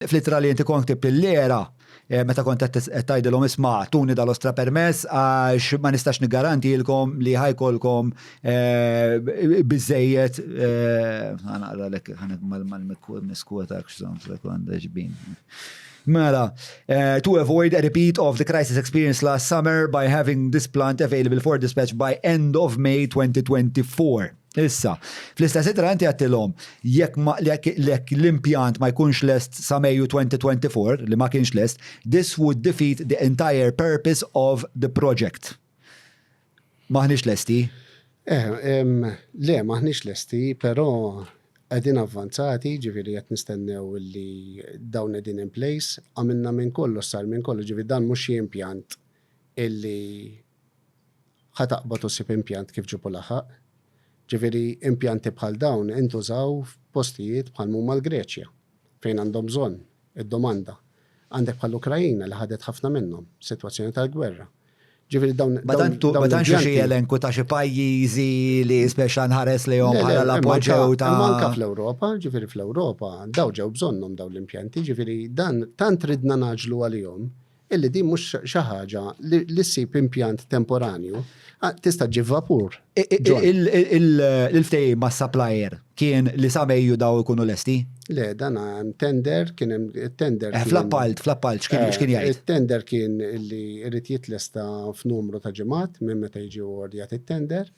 Flittra li inti kont tib il-lera, meta kont tajdilhom isma' tuni dal-ostra permess għax ma nistax nigarantilkom li ħajkolkom biżejjed ħanaqralek mal-miskuta sekonda ġbin. Mela, to avoid a repeat of the crisis experienced last summer by having this plant available for dispatch by end of May 2024. Issa, fl-istess itra inti għattilhom jekk l-impjant ma jkunx lest sa Mejju 2024 li ma kienx lest, this would defeat the entire purpose of the project. Maħniex lesti? Le, maħniex lesti, però għedin avvanzati, ġifiri għet nistennew li dawn għedin in place, għamilna minn kollu sar minn kollu, ġifiri dan mux impjant illi ħataqbatu sib impjant kif ġipu laħaq. Ġifiri impjanti bħal dawn intużaw postijiet bħal mumma l-Greċja, fejn għandhom bżonn id-domanda. Għandek bħal Ukrajina li ħadet ħafna minnhom, situazzjoni tal-gwerra. Ġifiri dawn. Batanxu xi elenku ta' xi pajjiżi li speċa nħares lejhom bħala l-appoġġew ta' manka fl-Ewropa, ġifiri fl-Ewropa daw ġew bżonnhom dawn l-impjanti, ġifiri dan tant ridna naġlu għalihom illi din mhux xi ħaġa li ssib impjant temporanju tista' ġib vapur. Il-ftehim ma' supplier kien li sa Mejju daw ikunu lesti? Le, dan hemm tender, kien hemm tender. Fl-appalt, x'kien jgħid? Il-tender kien li jrid jitlesta f'numru ta' ġimgħat minn meta jiġi ordjat it-tender.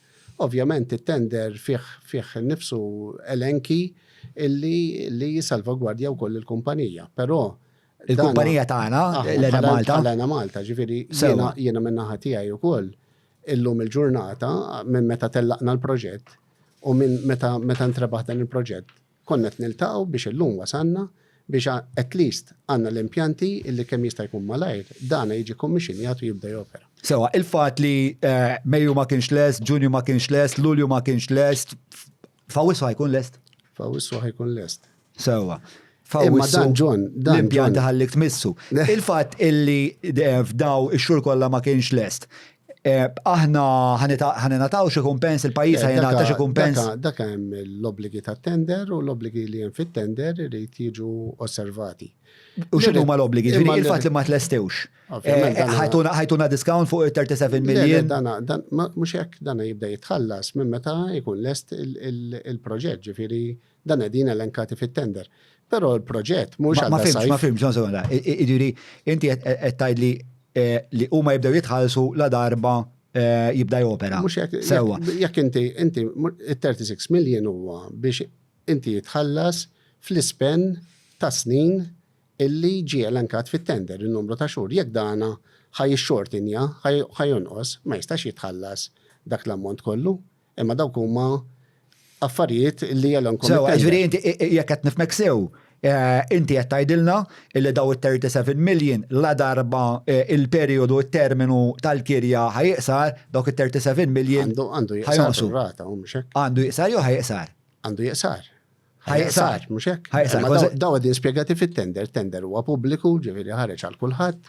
Ovvjament it-tender fih nifsu elenki li jisalvagwardja wkoll il-kumpanija, però il-kumpanija tagħna l-Ena Malta. L-Ena Malta, ġifieri jiena minn naħa tiegħi wkoll illum il-ġurnata minn meta tellaqna l-proġett u minn meta ntrebaħ dan il-proġett konnet niltaqgħu biex illum wasanna biex at least għandna l-impjanti illi kemm jista' jkun malajr dana jiġi kommissionjat u jibda jopera. Sewa, il-fatt li Mejju ma kienx lest, Ġunju ma kienx lest, Lulju ma kienx lest, fawissu ħajkun lest? Fawissu ħajkun lest. Sewa. Imma dan Ġon, l-impjanti ħallik tmissu. Il-fatt illi f'daw ix-xhur kollha ma kienx lest. Aħna ħanenataw xi kumpens, il-pajjiż ħajnata xi kumpens. Dak hemm l-obbligi tat-tender u l-obbligi li hemm fit-tender irid jiġu osservati. U x'inhu huma l-obbligi? Il-fatt li ma tlestewx. Ħajtuna discount fuq 37 miljon. Dan mhux hekk dan jibda jitħallas minn meta jkun lest il-proġett, ġifieri dan qegħdin elenkati fit-tender. Però l-proġett mhux ma fimx, sekonda. Jiġri inti qed tgħidli li huma jibdew jitħallsu la darba jibda jopera. Sewwa. Jekk inti 36 miljon huwa biex inti jitħallas fl-ispen ta' snin illi ġie elenkat fit-tender il-numru ta' xhur. Jekk dana ħajixxortinja, ħajonqos, ma jistax jitħallas dak l-ammont kollu, imma dawk huma affarijiet li jelonkom. Sewwa, ġifieri inti jekk qed nifhmek sew, inti qed tgħidilna illi daw it-37 miljon la darba il-perjodu it-terminu tal-kirja ħajqsar, dawk it-37 miljon għandu jaqsar rata u mhux hekk. Għandu jaqsar jew ħajqsar? Għandu jaqsar. Ħajqsar mhux hekk. Ħajqsar. Daw qegħdin spjegati fit-tender, tender huwa pubbliku, ġifieri ħareġ għal kulħadd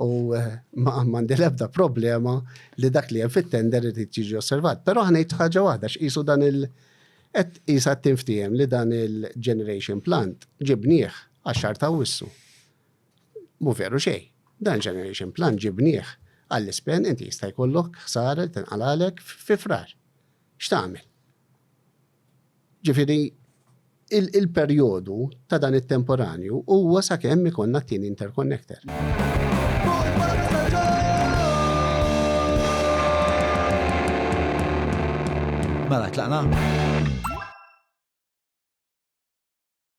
u m'għandi l-ebda problema li dak li hemm fit-tender irid jiġi osservat. Però ħanejt ħaġa waħda x'isu dan qed isa tinftiem li dan il-generation plant ġibnieh għax-xahar ta' Awwissu. Mu veru xejn. Dan generation plant ġibnieh għall-ispen inti jista' jkollok ħsara tinqalalek fi frar. X'tagħmel? Ġifieri il-perjodu ta' dan it-temporanju huwa sakemm ikollna t-tieni interconnector. Mela tlaqna.